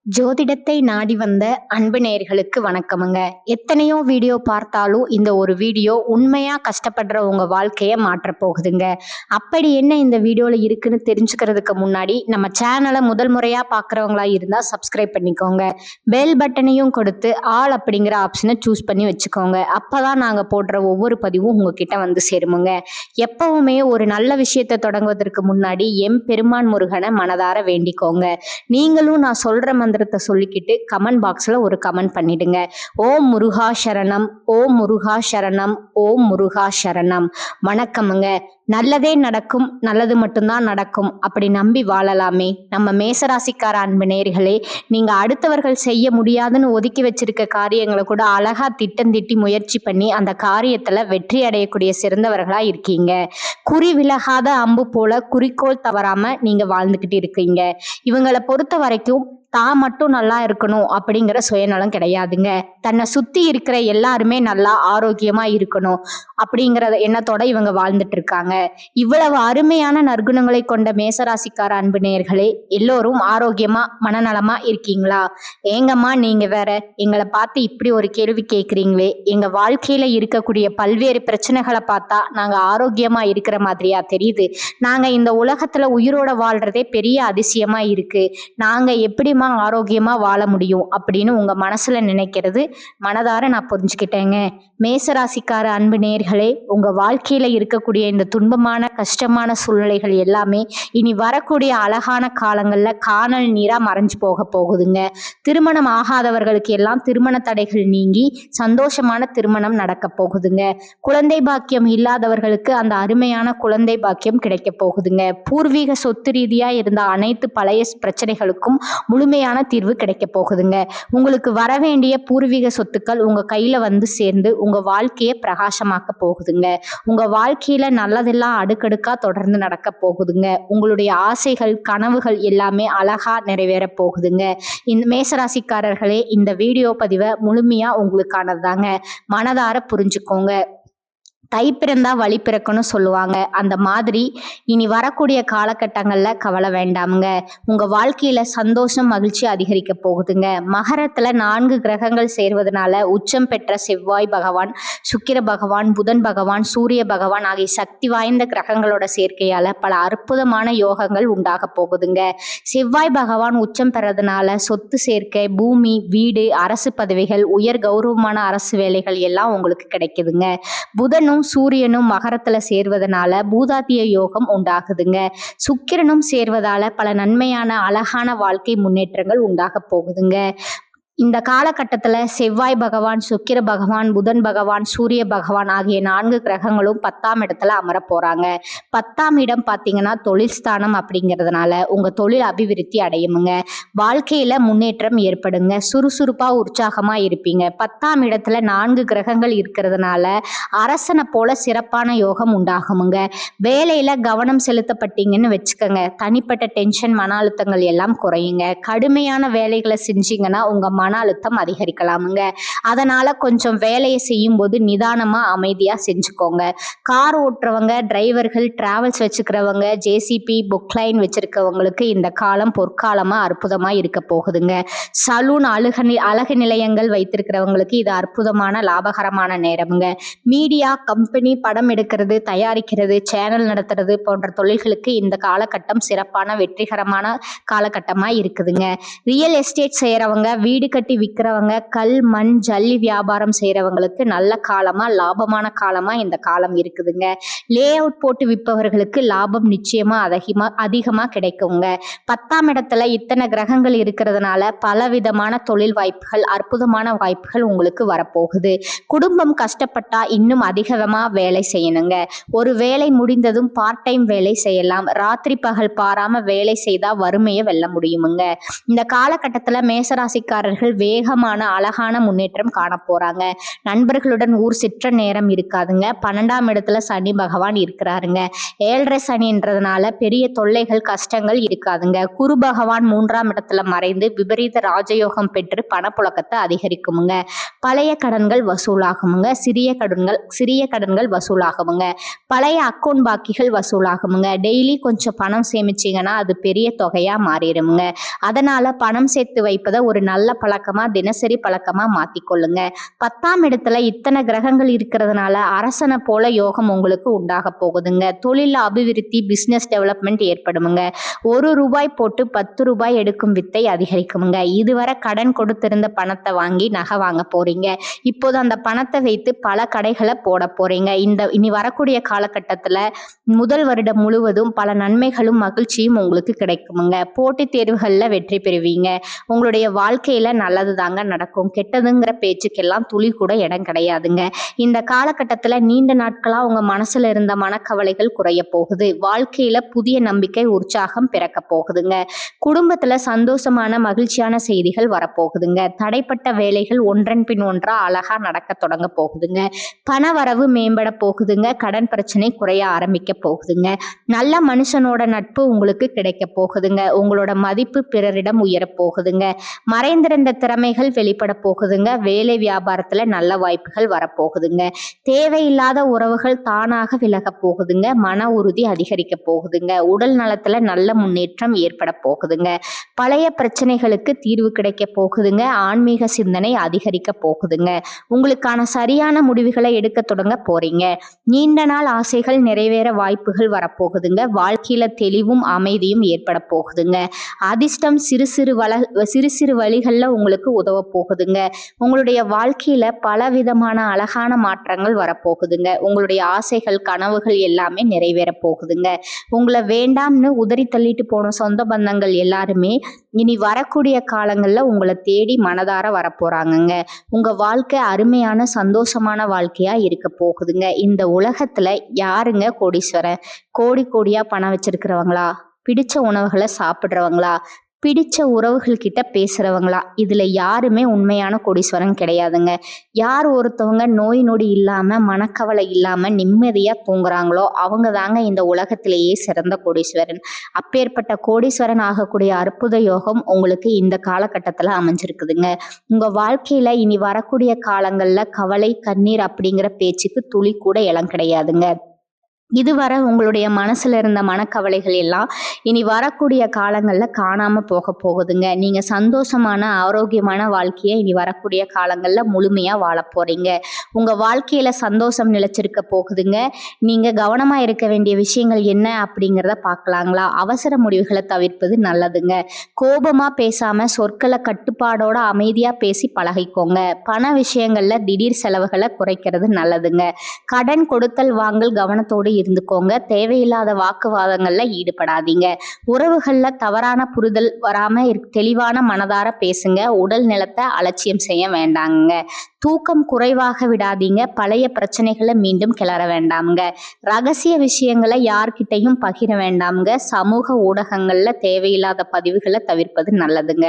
ஜோதிடத்தை நாடி வந்த அன்பு நேயர்களுக்கு வணக்கமுங்க. எத்தனையோ வீடியோ பார்த்தாலும் இந்த ஒரு வீடியோ உண்மையா கஷ்டப்படுற உங்க வாழ்க்கையை மாற்றப் போகுதுங்க. அப்படி என்ன இந்த வீடியோல இருக்குன்னு தெரிஞ்சுக்கிறதுக்கு முன்னாடி நம்ம சேனலை முதல் முறையா பார்க்குறவங்களா இருந்தா சப்ஸ்கிரைப் பண்ணிக்கோங்க. பெல் பட்டனையும் கொடுத்து ஆல் அப்படிங்கிற ஆப்ஷனை சூஸ் பண்ணி வச்சுக்கோங்க. அப்பதான் நாங்க போடுற ஒவ்வொரு பதிவும் உங்ககிட்ட வந்து சேருமுங்க. எப்பவுமே ஒரு நல்ல விஷயத்தை தொடங்குவதற்கு முன்னாடி பெருமான் முருகனை மனதார வேண்டிக்கோங்க. நீங்களும் நான் சொல்ற மந்திரத்தை சொல்லிக்கிட்டு கமெண்ட் பாக்ஸ்ல ஒரு கமெண்ட் பண்ணிடுங்க. ஓம் முருகா சரணம், ஓம் முருகா சரணம், ஓம் முருகா சரணம். வணக்கமுங்க. நல்லதே நடக்கும், நல்லது மட்டும்தான் நடக்கும் அப்படி நம்பி வாழலாமே. நம்ம மேசராசிக்கார அன்பு நேயர்களே, நீங்க அடுத்தவர்கள் செய்ய முடியாதுன்னு ஒதுக்கி வச்சிருக்க காரியங்களை கூட அழகா திட்டம் திட்டி முயற்சி பண்ணி அந்த காரியத்துல வெற்றி அடையக்கூடிய சிறந்தவர்களா இருக்கீங்க. குறி விலகாத அம்பு போல குறிக்கோள் தவறாம நீங்க வாழ்ந்துகிட்டு இருக்கீங்க. இவங்களை பொறுத்த வரைக்கும் தான் மட்டும் நல்லா இருக்கணும் அப்படிங்கிற சுயநலம் கிடையாதுங்க. தன்னை சுத்தி இருக்கிற எல்லாருமே நல்லா ஆரோக்கியமா இருக்கணும் அப்படிங்கிற எண்ணத்தோட இவங்க வாழ்ந்துட்டு இருக்காங்க. இவ்வளவு அருமையான நற்குணங்களை கொண்ட மேசராசிக்கார அன்பு நேயர்களே, எல்லோரும் ஆரோக்கியமா மனநலமா இருக்கீங்களா? ஏங்கம்மா நீங்க வேற எங்களை பார்த்து இப்படி ஒரு கேள்வி கேட்குறீங்களே, எங்க வாழ்க்கையில இருக்கக்கூடிய பல்வேறு பிரச்சனைகளை பார்த்தா நாங்க ஆரோக்கியமா இருக்கிற மாதிரியா தெரியுது. நாங்க இந்த உலகத்துல உயிரோட வாழ்றதே பெரிய அதிசயமா இருக்கு. நாங்க எப்படிமா ஆரோக்கியமா வாழ முடியும் அப்படின்னு உங்க மனசுல நினைக்கிறது மனதார நான் புரிஞ்சுக்கிட்டேங்க. மேசராசிக்கார அன்பு நேயர்களே, உங்க வாழ்க்கையில இருக்கக்கூடிய இந்த துன்பமான கஷ்டமான சூழ்நிலைகள் எல்லாமே இனி வரக்கூடிய அழகான காலங்கள்ல காணல் நீரா மறைஞ்சு போகுதுங்க. திருமணம் ஆகாதவர்களுக்கு எல்லாம் திருமண தடைகள் நீங்கி சந்தோஷமான திருமணம் நடக்க போகுதுங்க. குழந்தை பாக்கியம் இல்லாதவர்களுக்கு அந்த அருமையான குழந்தை பாக்கியம் கிடைக்க போகுதுங்க. பூர்வீக சொத்து ரீதியா இருந்த அனைத்து பழைய பிரச்சனைகளுக்கும் முழுமையான தீர்வு கிடைக்க போகுதுங்க. உங்களுக்கு வரவேண்டிய பூர்வீக சொத்துக்கள் உங்க கையில வந்து சேர்ந்து உங்க வாழ்க்கையை பிரகாசமாக்க போகுதுங்க. உங்க வாழ்க்கையில நல்லதெல்லாம் அடுக்கடுக்கா தொடர்ந்து நடக்க போகுதுங்க. உங்களுடைய ஆசைகள் கனவுகள் எல்லாமே அழகா நிறைவேற போகுதுங்க. இந்த மேசராசிக்காரர்களே, இந்த வீடியோ பதிவை முழுமையா உங்களுக்கானதாங்க. மனதார புரிஞ்சுக்கோங்க. தை பிறந்தா வழி பிறக்கணும் சொல்லுவாங்க. அந்த மாதிரி இனி வரக்கூடிய காலகட்டங்கள்ல கவலை வேண்டாமுங்க. உங்க வாழ்க்கையில சந்தோஷம் மகிழ்ச்சி அதிகரிக்க போகுதுங்க. மகரத்துல 4 கிரகங்கள் சேர்வதனால உச்சம் பெற்ற செவ்வாய் பகவான், சுக்கிர பகவான், புதன் பகவான், சூரிய பகவான் ஆகிய சக்தி வாய்ந்த கிரகங்களோட சேர்க்கையால பல அற்புதமான யோகங்கள் உண்டாக போகுதுங்க. செவ்வாய் பகவான் உச்சம் பெறதுனால சொத்து சேர்க்கை, பூமி, வீடு, அரசு பதவிகள், உயர் கௌரவமான அரசு வேலைகள் எல்லாம் உங்களுக்கு கிடைக்குதுங்க. புதனும் சூரியனும் மகரத்துல சேர்வதனால பூதாத்திய யோகம் உண்டாகுதுங்க. சுக்கிரனும் சேர்வதால பல நன்மையான அழகான வாழ்க்கை முன்னேற்றங்கள் உண்டாக போகுதுங்க. இந்த காலகட்டத்தில் செவ்வாய் பகவான், சுக்கிர பகவான், புதன் பகவான், சூரிய பகவான் ஆகிய 4 கிரகங்களும் 10ஆம் இடத்துல அமர போறாங்க. 10ஆம் இடம் பார்த்தீங்கன்னா தொழில் ஸ்தானம் அப்படிங்கிறதுனால உங்க தொழில் அபிவிருத்தி அடையுமுங்க. வாழ்க்கையில முன்னேற்றம் ஏற்படுங்க. சுறுசுறுப்பா உற்சாகமா இருப்பீங்க. 10ஆம் இடத்துல 4 கிரகங்கள் இருக்கிறதுனால அரசனை போல சிறப்பான யோகம் உண்டாகுமுங்க. வேலையில கவனம் செலுத்தப்பட்டீங்கன்னு வச்சுக்கோங்க, தனிப்பட்ட டென்ஷன் மன அழுத்தங்கள் எல்லாம் குறையுங்க. கடுமையான வேலைகளை செஞ்சீங்கன்னா உங்க மன அழுத்தம் அதிகரிக்கலாமுங்க. அதனால கொஞ்சம் வேலையை செய்யும் போது நிதானமா அமைதியா செஞ்சுக்கோங்க. கார் ஓட்டுறவங்க, டிரைவர்கள், டிராவல்ஸ் வச்சுக்கிறவங்க, ஜேசிபி, புக்லைன் வச்சிருக்கவங்களுக்கு இந்த காலம் பொற்காலமா அற்புதமா இருக்க போகுதுங்க. சலூன், அழகு நிலையங்கள் வைத்திருக்கிறவங்களுக்கு இது அற்புதமான லாபகரமான நேரமுங்க. மீடியா, கம்பெனி, படம் எடுக்கிறது, தயாரிக்கிறது, சேனல் நடத்துறது போன்ற தொழில்களுக்கு இந்த காலகட்டம் சிறப்பான வெற்றிகரமான காலகட்டமா இருக்குதுங்க. ரியல் எஸ்டேட் செய்யறவங்க, வீடு கட்டி விற்கிறவங்க, கல், மண், ஜல்லி வியாபாரம் செய்யறவங்களுக்கு நல்ல காலமா லாபமான காலமா இந்த காலம் இருக்குதுங்க. லே அவுட் போட்டு விற்பவர்களுக்கு லாபம் நிச்சயமா அதிகமா கிடைக்குங்க. 10ஆம் இடத்துல இத்தனை கிரகங்கள் இருக்கிறதுனால பலவிதமான தொழில் வாய்ப்புகள், அற்புதமான வாய்ப்புகள் உங்களுக்கு வரப்போகுது. குடும்பம் கஷ்டப்பட்டா இன்னும் அதிகமா வேலை செய்யணுங்க. ஒரு வேலை முடிந்ததும் பார்ட் டைம் வேலை செய்யலாம். ராத்திரி பகல் பாராம வேலை செய்தா வறுமையை வெல்ல முடியுமுங்க. இந்த காலகட்டத்துல மேசராசிக்காரர்கள் மாணவர்கள் வேகமான அழகான முன்னேற்றம் காண போறாங்க. நண்பர்களுடன் ஊர் சுற்ற நேரம் இருக்காதுங்க. 12ஆம் இடத்துல சனி பகவான் இருக்கிறாருங்க. 7.5 சனின்றதுனால பெரிய தொல்லைகள் கஷ்டங்கள் இருக்காதுங்க. குரு பகவான் 3ஆம் இடத்துல மறைந்து விபரீத ராஜயோகம் பெற்று பணப்புழக்கத்தை அதிகரிக்குமுங்க. பழைய கடன்கள் வசூலாகுமுங்க. சிறிய கடன்கள் வசூலாகுமுங்க. பழைய அக்கௌண்ட் பாக்கிகள் வசூலாகுமுங்க. டெய்லி கொஞ்சம் பணம் சேமிச்சீங்கன்னா அது பெரிய தொகையா மாறிடுமுங்க. அதனால பணம் சேர்த்து வைப்பதை ஒரு நல்ல பழக்கமா தினசரி பழக்கமா மாத்திக்கொள்ளுங்க. 10ஆம் இடத்துல இத்தனை கிரகங்கள் இருக்கிறதுனால அரசனை போல யோகம் உங்களுக்கு உண்டாக போகுதுங்க. தொழில் அபிவிருத்தி பிசினஸ் டெவலப்மெண்ட் ஏற்படுமுங்க. 1 ரூபாய் போட்டு 10 ரூபாய் எடுக்கும் வித்தை அதிகரிக்குமுங்க. இதுவரை கடன் கொடுத்திருந்த பணத்தை வாங்கி நகை வாங்க போறீங்க. இப்போது அந்த பணத்தை வைத்து பல கடைகளை போட போறீங்க. இனி வரக்கூடிய காலகட்டத்துல முதல் வருடம் முழுவதும் பல நன்மைகளும் மகிழ்ச்சியும் உங்களுக்கு கிடைக்குமுங்க. போட்டித் தேர்வுகள்ல வெற்றி பெறுவீங்க. உங்களுடைய வாழ்க்கையில நல்லது தாங்க நடக்கும். கெட்டதுங்கிற பேச்சுக்கெல்லாம் துளி கூட இடம் கிடையாதுங்க. இந்த காலகட்டத்துல நீண்ட நாட்களா உங்க மனசுல இருந்த மனக்கவலைகள் குறைய போகுது. வாழ்க்கையில புதிய நம்பிக்கை உற்சாகம் பிறக்க போகுதுங்க. குடும்பத்துல சந்தோஷமான மகிழ்ச்சியான செய்திகள் வரப்போகுதுங்க. தடைப்பட்ட வேலைகள் ஒன்றன் பின் ஒன்றா அழகா நடக்க தொடங்க போகுதுங்க. பண வரவு மேம்பட போகுதுங்க. கடன் பிரச்சனை குறைய ஆரம்பிக்க போகுதுங்க. நல்ல மனுஷனோட நட்பு உங்களுக்கு கிடைக்க போகுதுங்க. உங்களோட மதிப்பு பிறரிடம் உயர போகுதுங்க. மறைந்திருந்த திறமைகள் வெளிப்பட போகுதுங்க. வேலை வியாபாரத்துல நல்ல வாய்ப்புகள் வரப்போகுதுங்க. தேவையில்லாத உறவுகள் தானாக விலக போகுதுங்க. மன உறுதி அதிகரிக்க போகுதுங்க. உடல் நலத்துல நல்ல முன்னேற்றம் ஏற்பட போகுதுங்க. பழைய பிரச்சனைகளுக்கு தீர்வு கிடைக்க போகுதுங்க. ஆன்மீக சிந்தனை அதிகரிக்க போகுதுங்க. உங்களுக்கான சரியான முடிவுகளை எடுக்க தொடங்க போறீங்க. நீண்ட நாள் ஆசைகள் நிறைவேற வாய்ப்புகள் வரப்போகுதுங்க. வாழ்க்கையில தெளிவும் அமைதியும் ஏற்பட போகுதுங்க. அதிர்ஷ்டம் சிறு சிறு வழிகள்ல உங்களுக்கு உதவ போகுதுங்க. உங்களுடைய வாழ்க்கையில பல விதமான அழகான மாற்றங்கள் வரப்போகுதுங்க. உங்களுடைய ஆசைகள் கனவுகள் எல்லாமே நிறைவேற போகுதுங்க. உங்களை வேண்டாம்னு உதறி தள்ளிட்டு போன சொந்த பந்தங்கள் எல்லாருமே இனி வரக்கூடிய காலங்கள்ல உங்களை தேடி மனதார வரப்போறாங்கங்க. உங்க வாழ்க்கை அருமையான சந்தோஷமான வாழ்க்கையா இருக்க போகுதுங்க. இந்த உலகத்துல யாருங்க கோடீஸ்வரன்? கோடியா பணம் வச்சிருக்கிறவங்களா? பிடிச்ச உணவுகளை சாப்பிடுறவங்களா? பிடிச்ச உறவுகள் கிட்ட பேசுறவங்களா? இதுல யாருமே உண்மையான கோடீஸ்வரன் கிடையாதுங்க. யார் ஒருத்தவங்க நோய் நொடி இல்லாம மனக்கவலை இல்லாம நிம்மதியா தூங்குறாங்களோ அவங்க தாங்க இந்த உலகத்திலேயே சிறந்த கோடீஸ்வரன். அப்பேற்பட்ட கோடீஸ்வரன் ஆகக்கூடிய அற்புத யோகம் உங்களுக்கு இந்த காலகட்டத்துல அமைஞ்சிருக்குதுங்க. உங்க வாழ்க்கையில இனி வரக்கூடிய காலங்கள்ல கவலை கண்ணீர் அப்படிங்கிற பேச்சுக்கு துளி கூட இடம் கிடையாதுங்க. இதுவரை உங்களுடைய மனசுல இருந்த மனக்கவலைகள் எல்லாம் இனி வரக்கூடிய காலங்கள்ல காணாம போக போகுதுங்க. நீங்க சந்தோஷமான ஆரோக்கியமான வாழ்க்கையை இனி வரக்கூடிய காலங்கள்ல முழுமையா வாழ போறீங்க. உங்க வாழ்க்கையில சந்தோஷம் நிலைச்சிருக்க போகுதுங்க. நீங்க கவனமா இருக்க வேண்டிய விஷயங்கள் என்ன அப்படிங்கிறத பார்க்கலாங்களா? அவசர முடிவுகளை தவிர்ப்பது நல்லதுங்க. கோபமா பேசாம சொற்களை கட்டுப்பாடோட அமைதியா பேசி பழகிக்கோங்க. பண விஷயங்கள்ல திடீர் செலவுகளை குறைக்கிறது நல்லதுங்க. கடன் கொடுத்தல் வாங்கல் கவனத்தோடு இருந்துக்கோங்க. தேவையில்லாத வாக்குவாதங்கள்ல ஈடுபடாதீங்க. உறவுகள்ல தவறான புரிதல் வராம தெளிவான மனதார பேசுங்க. உடல் நலத்தை அலட்சியம் செய்ய வேண்டாங்க. தூக்கம் குறைவாக விடாதீங்க. பழைய பிரச்சனைகளை மீண்டும் கிளற வேண்டாம்ங்க. ரகசிய விஷயங்களை யார்கிட்டையும் பகிர வேண்டாம்ங்க. சமூக ஊடகங்கள்ல தேவையில்லாத பதிவுகளை தவிர்ப்பது நல்லதுங்க.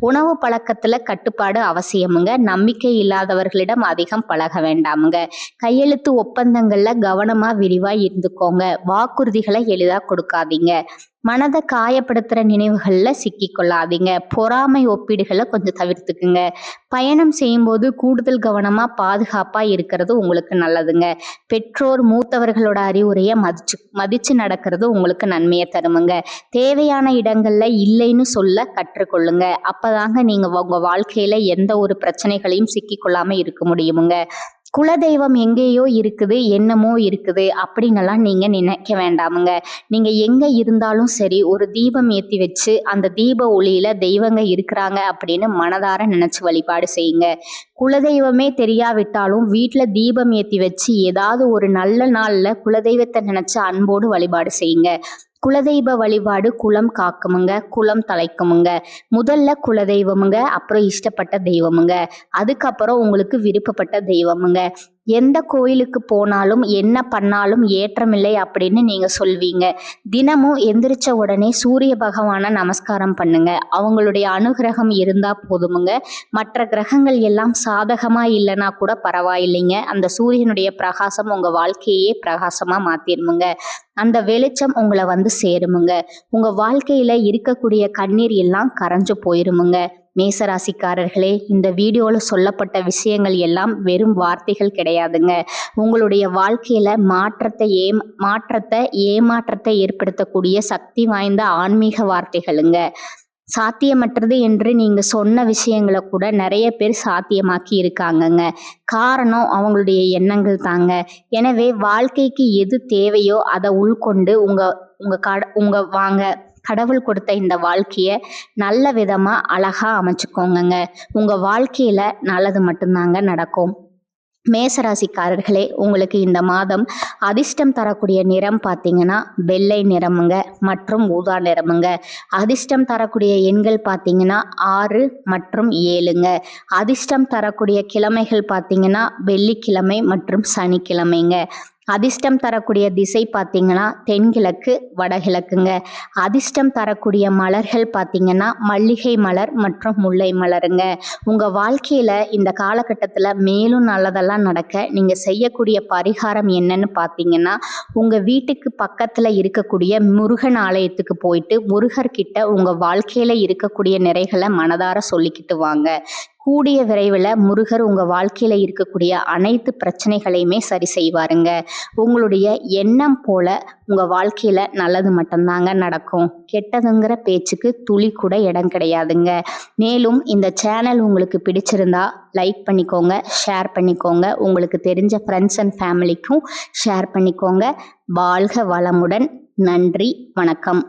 உணவு பழக்கத்துல கட்டுப்பாடு அவசியமுங்க. நம்பிக்கை இல்லாதவர்களிடம் அதிகம் பழக வேண்டாமுங்க. கையெழுத்து ஒப்பந்தங்கள்ல கவனமா விரிவா இருந்துக்கோங்க. வாக்குறுதிகளை எளிதா கொடுக்காதீங்க. மனதை காயப்படுத்துற நினைவுகள்ல சிக்கி கொள்ளாதீங்க. பொறாமை ஒப்பீடுகளை கொஞ்சம் தவிர்த்துக்குங்க. பயணம் செய்யும்போது கூடுதல் கவனமா பாதுகாப்பா இருக்கிறது உங்களுக்கு நல்லதுங்க. பெற்றோர் மூத்தவர்களோட அறிவுரையை மதிச்சு நடக்கிறது உங்களுக்கு நன்மையை தருமுங்க. தேவையான இடங்கள்ல இல்லைன்னு சொல்ல கற்றுக்கொள்ளுங்க. அப்பதாங்க நீங்க உங்க வாழ்க்கையில எந்த ஒரு பிரச்சனைகளையும் சிக்கி கொள்ளாம இருக்க முடியுமுங்க. குலதெய்வம் எங்கேயோ இருக்குது என்னமோ இருக்குது அப்படின்னெல்லாம் நீங்க நினைக்க வேண்டாமுங்க. நீங்க எங்க இருந்தாலும் சரி ஒரு தீபம் ஏற்றி வச்சு அந்த தீப ஒளியில தெய்வங்க இருக்கிறாங்க அப்படின்னு மனதார நினைச்சு வழிபாடு செய்யுங்க. குலதெய்வமே தெரியாவிட்டாலும் வீட்டில் தீபம் ஏற்றி வச்சு ஏதாவது ஒரு நல்ல நாள்ல குலதெய்வத்தை நினைச்சு அன்போடு வழிபாடு செய்யுங்க. குலதெய்வ வழிபாடு குலம் காக்குமுங்க, குலம் தலைக்குமுங்க. முதல்ல குலதெய்வமுங்க, அப்புறம் இஷ்டப்பட்ட தெய்வமுங்க, அதுக்கப்புறம் உங்களுக்கு விருப்பப்பட்ட தெய்வமுங்க. எந்த கோயிலுக்கு போனாலும் என்ன பண்ணாலும் ஏற்றமில்லை அப்படின்னு நீங்க சொல்வீங்க. தினமும் எந்திரிச்ச உடனே சூரிய பகவானை நமஸ்காரம் பண்ணுங்க. அவங்களுடைய அனுகிரகம் இருந்தா போதுமுங்க. மற்ற கிரகங்கள் எல்லாம் சாதகமா இல்லைன்னா கூட பரவாயில்லைங்க. அந்த சூரியனுடைய பிரகாசம் உங்க வாழ்க்கையே பிரகாசமா மாத்திருமுங்க. அந்த வெளிச்சம் உங்களை வந்து சேருமுங்க. உங்க வாழ்க்கையில இருக்கக்கூடிய கண்ணீர் எல்லாம் கரைஞ்சு போயிருமுங்க. மேசராசிக்காரர்களே, இந்த வீடியோவில் சொல்லப்பட்ட விஷயங்கள் எல்லாம் வெறும் வார்த்தைகள் கிடையாதுங்க. உங்களுடைய வாழ்க்கையில மாற்றத்தை ஏமாற்றத்தை ஏற்படுத்தக்கூடிய சக்தி வாய்ந்த ஆன்மீக வார்த்தைகளுங்க. சாத்தியமற்றது என்று நீங்க சொன்ன விஷயங்களை கூட நிறைய பேர் சாத்தியமாக்கி இருக்காங்கங்க. காரணம் அவங்களுடைய எண்ணங்கள் தாங்க. எனவே வாழ்க்கைக்கு எது தேவையோ அதை உள்கொண்டு உங்க வாங்க கடவுள் கொடுத்த இந்த வாழ்க்கைய நல்ல விதமா அழகா அமைச்சுக்கோங்க. உங்க வாழ்க்கையில நல்லது மட்டும்தாங்க நடக்கும். மேசராசிக்காரர்களே, உங்களுக்கு இந்த மாதம் அதிர்ஷ்டம் தரக்கூடிய நிறம் பார்த்தீங்கன்னா வெள்ளை நிறமுங்க மற்றும் ஊதா நிறமுங்க. அதிர்ஷ்டம் தரக்கூடிய எண்கள் பார்த்தீங்கன்னா 6 மற்றும் 7ங்க. அதிர்ஷ்டம் தரக்கூடிய கிழமைகள் பார்த்தீங்கன்னா வெள்ளிக்கிழமை மற்றும் சனிக்கிழமைங்க. அதிர்ஷ்டம் தரக்கூடிய திசை பார்த்தீங்கன்னா தென்கிழக்கு வடகிழக்குங்க. அதிர்ஷ்டம் தரக்கூடிய மலர்கள் பார்த்தீங்கன்னா மல்லிகை மலர் மற்றும் முல்லை மலருங்க. உங்க வாழ்க்கையில இந்த காலகட்டத்தில் மேலும் நல்லதெல்லாம் நடக்க நீங்க செய்யக்கூடிய பரிகாரம் என்னன்னு பார்த்தீங்கன்னா, உங்க வீட்டுக்கு பக்கத்துல இருக்கக்கூடிய முருகன் ஆலயத்துக்கு போயிட்டு முருகர்கிட்ட உங்க வாழ்க்கையில இருக்கக்கூடிய நிறைகளை மனதார சொல்லிக்கிட்டு வாங்க. கூடிய விரைவில் முருகர் உங்கள் வாழ்க்கையில் இருக்கக்கூடிய அனைத்து பிரச்சனைகளையுமே சரி செய்வாருங்க. உங்களுடைய எண்ணம் போல உங்கள் வாழ்க்கையில் நல்லது மட்டும்தாங்க நடக்கும். கெட்டதுங்கிற பேச்சுக்கு துளி கூட இடம் கிடையாதுங்க. மேலும் இந்த சேனல் உங்களுக்கு பிடிச்சிருந்தா லைக் பண்ணிக்கோங்க, ஷேர் பண்ணிக்கோங்க. உங்களுக்கு தெரிஞ்ச ஃப்ரெண்ட்ஸ் அண்ட் ஃபேமிலிக்கும் ஷேர் பண்ணிக்கோங்க. வாழ்க வளமுடன். நன்றி, வணக்கம்.